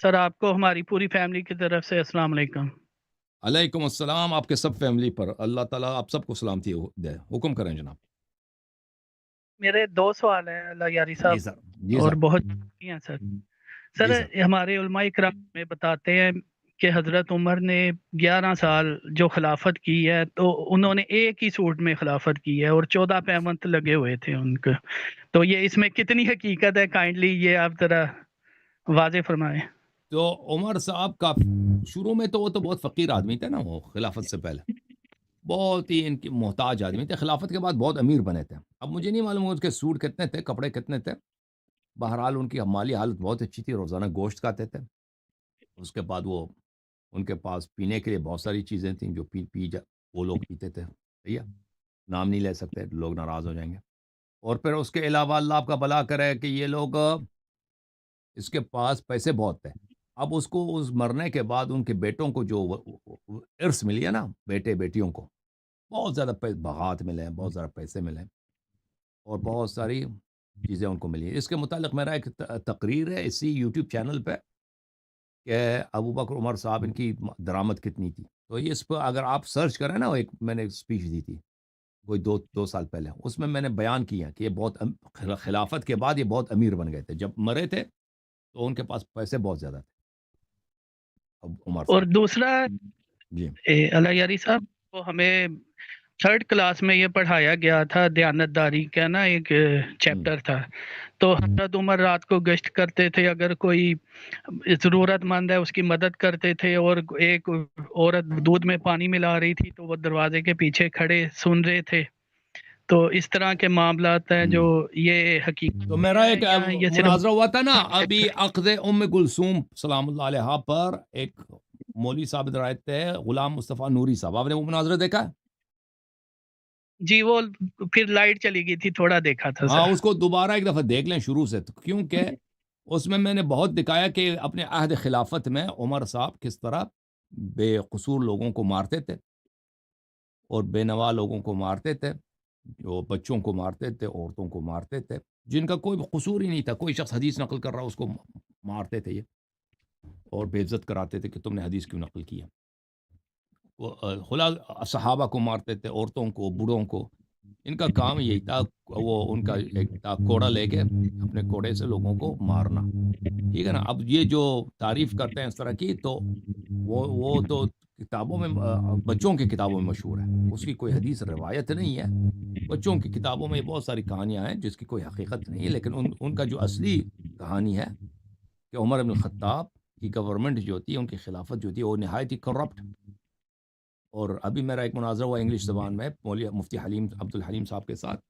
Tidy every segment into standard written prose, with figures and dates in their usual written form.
سر آپ کو ہماری پوری فیملی کی طرف سے السلام علیکم۔ علیکم السلام، آپ کے سب فیملی پر اللہ تعالیٰ آپ سب کو سلامتی دے، حکم کریں جناب۔ میرے دو سوال ہیں اللہ یاری جی صاحب، سر، جی اور سر، بہت ہیں سر۔ سر جی سر، ہمارے علماء کرام میں بتاتے ہیں کہ حضرت عمر نے 11 سال جو خلافت کی ہے تو انہوں نے ایک ہی سوٹ میں خلافت کی ہے اور 14 پیمنت لگے ہوئے تھے ان کو، تو یہ اس میں کتنی حقیقت ہے؟ کائنڈلی یہ آپ ذرا واضح فرمائیں۔ تو عمر صاحب کا شروع میں تو وہ تو بہت فقیر آدمی تھے نا، وہ خلافت سے پہلے بہت ہی ان کی محتاج آدمی تھے، خلافت کے بعد بہت امیر بنے تھے۔ اب مجھے نہیں معلوم اس کے سوٹ کتنے تھے، کپڑے کتنے تھے، بہرحال ان کی مالی حالت بہت اچھی تھی، روزانہ گوشت کھاتے تھے۔ اس کے بعد وہ ان کے پاس پینے کے لیے بہت ساری چیزیں تھیں جو وہ لوگ پیتے تھے، صحیح ہے، نام نہیں لے سکتے، لوگ ناراض ہو جائیں گے۔ اور پھر اس کے علاوہ اللہ آپ کا بھلا کرے کہ یہ لوگ اس کے پاس پیسے بہت تھے۔ اب اس کو اس مرنے کے بعد ان کے بیٹوں کو جو ارث ملی ہے نا، بیٹے بیٹیوں کو بہت زیادہ باغات ملے ہیں، بہت زیادہ پیسے ملے ہیں، اور بہت ساری چیزیں ان کو ملی ہیں۔ اس کے متعلق میرا ایک تقریر ہے اسی یوٹیوب چینل پہ کہ ابو بکر عمر صاحب ان کی درآمد کتنی تھی۔ تو یہ اس پہ اگر آپ سرچ کریں نا، ایک میں نے اسپیچ دی تھی کوئی دو سال پہلے، اس میں نے بیان کیا کہ یہ بہت خلافت کے بعد یہ بہت امیر بن گئے تھے، جب مرے تھے تو ان کے پاس پیسے بہت زیادہ تھے اب عمر اور صاحب۔ دوسرا جی، اللہ یاری صاحب، وہ ہمیں 3rd کلاس میں یہ پڑھایا گیا تھا، دیانتداری کا نا ایک ہوں، چیپٹر تھا۔ تو حضرت عمر رات کو گشت کرتے تھے، اگر کوئی ضرورت مند ہے اس کی مدد کرتے تھے، اور ایک عورت دودھ میں پانی ملا رہی تھی تو وہ دروازے کے پیچھے کھڑے سن رہے تھے۔ تو اس طرح کے معاملات ہیں جو ہوں۔ یہ حقیقت تو میں میرا ہیں ایک یا یہ صرف مناظرہ ہوا تھا نا ابھی عقد ام کلثوم سلام اللہ علیہ پر، ایک مولوی صاحب ادھر آئے تھے، غلام مصطفیٰ نوری صاحب، آپ نے وہ مناظرہ دیکھا ہے؟ جی وہ پھر لائٹ چلی گئی تھی، تھوڑا دیکھا تھا ہاں، سر۔ اس کو دوبارہ ایک دفعہ دیکھ لیں شروع سے، کیونکہ اس میں نے بہت دکھایا کہ اپنے عہد خلافت میں عمر صاحب کس طرح بے قصور لوگوں کو مارتے تھے اور بے نوا لوگوں کو مارتے تھے، جو بچوں کو مارتے تھے، عورتوں کو مارتے تھے، جن کا کوئی قصور ہی نہیں تھا، کوئی شخص حدیث نقل کر رہا اس کو مارتے تھے یہ، اور بے عزت کراتے تھے کہ تم نے حدیث کیوں نقل کیا۔ وہ خلا صحابہ کو مارتے تھے، عورتوں کو، بوڑھوں کو، ان کا کام یہی تھا، وہ ان کا ایک تھا کوڑا لے کے اپنے کوڑے سے لوگوں کو مارنا، ٹھیک ہے نا۔ اب یہ جو تعریف کرتے ہیں اس طرح کی، تو وہ تو کتابوں میں بچوں کی کتابوں میں مشہور ہے، اس کی کوئی حدیث روایت نہیں ہے۔ بچوں کی کتابوں میں بہت ساری کہانیاں ہیں جس کی کوئی حقیقت نہیں ہے، لیکن ان کا جو اصلی کہانی ہے کہ عمر بن الخطاب کی گورنمنٹ جو ہوتی ہے، ان کی خلافت جو ہوتی ہے، وہ نہایت ہی کرپٹ۔ اور ابھی میرا ایک مناظرہ ہوا انگلش زبان میں مولوی مفتی حلیم عبد الحلیم صاحب کے ساتھ،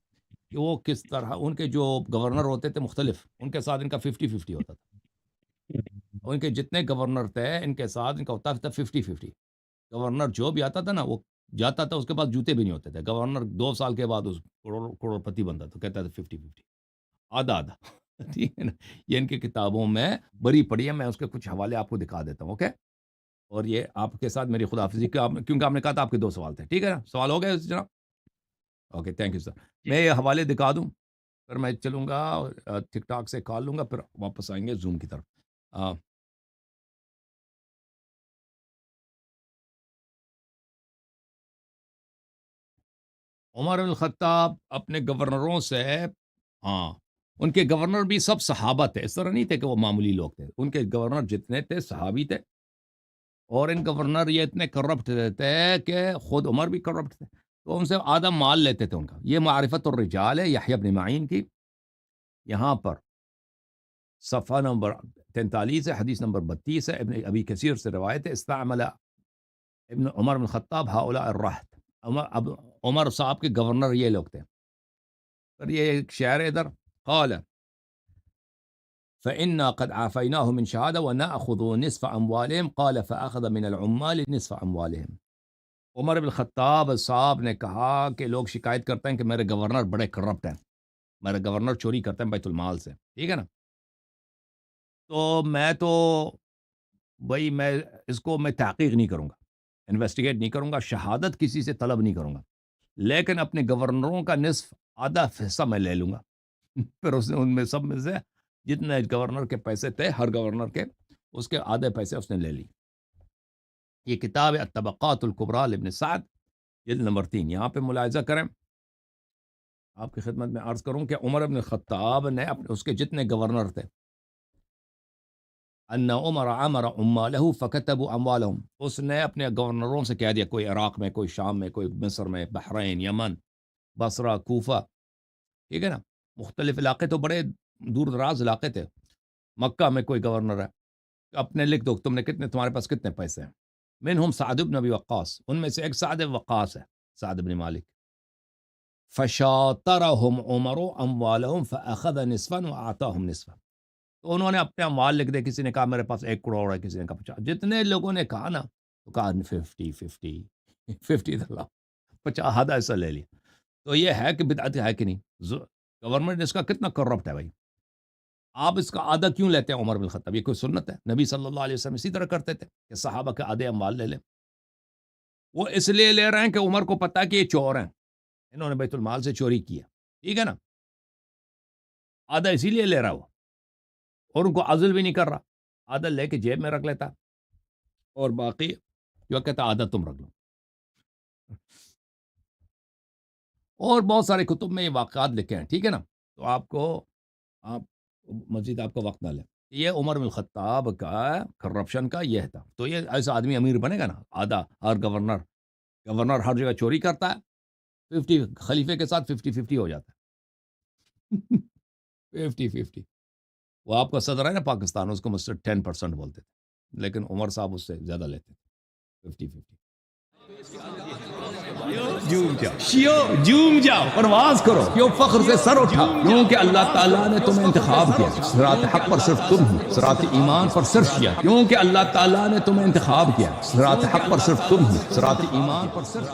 کہ وہ کس طرح ان کے جو گورنر ہوتے تھے مختلف، ان کے ساتھ ان کا 50-50 ہوتا تھا، اور ان کے جتنے گورنر تھے ان کے ساتھ ان کا ہوتا تھا 50-50۔ گورنر جو بھی آتا تھا نا، وہ جاتا تھا اس کے پاس جوتے بھی نہیں ہوتے تھے، گورنر 2 سال کے بعد اس کروڑ پتی بنتا تھا، کہتا تھا 50-50، آدھا آدھا ٹھیک ہے نا۔ یہ ان کی کتابوں میں بری پڑی ہے، میں اس کے کچھ حوالے آپ کو دکھا دیتا ہوں، اوکے۔ اور یہ آپ کے ساتھ میری خداحافظی، کیونکہ آپ نے کہا تھا آپ کے 2 سوال تھے، ٹھیک ہے نا، سوال ہو گئے جناب؟ Okay, thank you sir. جی میں یہ حوالے دکھا دوں، پھر میں چلوں گا ٹک ٹاک سے کال لوں گا، پھر واپس آئیں گے زوم کی طرف۔ عمر بن الخطاب اپنے گورنروں سے، ہاں، ان کے گورنر بھی سب صحابہ تھے، اس طرح نہیں تھے کہ وہ معمولی لوگ تھے، ان کے گورنر جتنے تھے صحابی تھے، اور ان گورنر یہ اتنے کرپٹ تھے کہ خود عمر بھی کرپٹ تھے، تو ان سے آدھا مال لیتے تھے ان کا۔ یہ معرفت الرجال ہے یحییٰ بن معین کی، یہاں پر صفحہ نمبر 43 ہے، حدیث نمبر 32 ہے، ابن ابی کثیر سے روایت ہے، استعمل ابن عمر بن خطاب ہؤلاء الرہط، عمر صاحب کے گورنر یہ لوگ تھے۔ پھر یہ ایک شعر ہے ادھر، قال فإنا قد عافيناه من شهادة ونأخذ نصف أموالهم، قال فأخذ من العمال نصف أموالهم۔ عمر بن خطاب صاحب نے کہا کہ لوگ شکایت کرتے ہیں کہ میرے گورنر بڑے کرپٹ ہیں، میرے گورنر چوری کرتے ہیں بیت المال سے، ٹھیک ہے نا۔ تو میں تو بھائی میں اس کو میں تحقیق نہیں کروں گا، انویسٹیگیٹ نہیں کروں گا، شہادت کسی سے طلب نہیں کروں گا، لیکن اپنے گورنروں کا نصف آدھا حصہ میں لے لوں گا۔ پھر اس نے ان میں سب میں سے جتنے گورنر کے پیسے تھے ہر گورنر کے، اس کے آدھے پیسے اس نے لے لی. یہ کتاب ہے الطبقات الکبریٰ لابن سعد، جلد نمبر 3. یہاں پہ ملاحظہ کریں، آپ کی خدمت میں عرض کروں کہ عمر بن الخطاب نے اس کے جتنے گورنر تھے، ان عمر امر عمالہ فکتبوا اموالہم، اس نے اپنے گورنروں سے کہہ دیا، کوئی عراق میں، کوئی شام میں، کوئی مصر میں، بحرین، یمن، بصرہ، کوفہ، ٹھیک ہے نا، مختلف علاقے تو بڑے دور دراز علاقے تھے. مکہ میں کوئی گورنر ہے، اپنے لکھ دو تم نے کتنے، تمہارے پاس کتنے پیسے ہیں. منہم سعد بن ابی وقاص، ان میں سے ایک سعد وقاص ہے، سعد بن مالک. فشاطرہم عمر اموالہم فاخذ نصفا واعطاہم نصفا، تو انہوں نے اپنے اموال لکھ دے، کسی نے کہا میرے پاس 1 کروڑ ہے، کسی نے کہا 50، جتنے لوگوں نے کہا نا تو کہا 50 اللہ 50 آدھا ایسا لے لیا. تو یہ ہے کہ بدعت ہے کہ نہیں؟ گورنمنٹ اس کا کتنا کرپٹ ہے بھائی. آپ اس کا آدھا کیوں لیتے ہیں عمر بن الخطاب؟ یہ کوئی سنت ہے؟ نبی صلی اللہ علیہ وسلم اسی طرح کرتے تھے کہ صحابہ کے آدھے اموال لے لیں. وہ اس لیے لے رہے ہیں کہ عمر کو پتہ ہے کہ یہ چور ہیں، انہوں نے بیت المال سے چوری کیا، ٹھیک ہے نا، آدھا اسی لیے لے رہا وہ، اور ان کو عزل بھی نہیں کر رہا، آدھا لے کے جیب میں رکھ لیتا، اور باقی جو کہتا آدھا تم رکھ لو. اور بہت سارے کتب میں یہ واقعات لکھے ہیں، ٹھیک ہے نا. تو آپ مزید آپ کا وقت نہ لیں. یہ عمر بن الخطاب کا کرپشن کا یہ تھا. تو یہ ایسا آدمی امیر بنے گا نا، آدھا ہر گورنر ہر جگہ چوری کرتا ہے، 50 خلیفے کے ساتھ 50-50 ہو جاتا ہے. 50-50. وہ آپ کا صدر ہے نا پاکستان، اس کو مجھ سے 10% بولتے تھے، لیکن عمر صاحب اس سے زیادہ لیتے تھے، 50-50. جوم جاؤ، پرواز کرو، کیوں فخر سے سر اٹھا، کیونکہ اللہ تعالیٰ نے تمہیں انتخاب کیا. صراط حق پر صرف تم ہو، صراط ایمان پر صرف کیا، کیونکہ اللہ تعالیٰ نے تمہیں انتخاب کیا. صراط حق پر صرف تم ہو، صراط ایمان پر صرف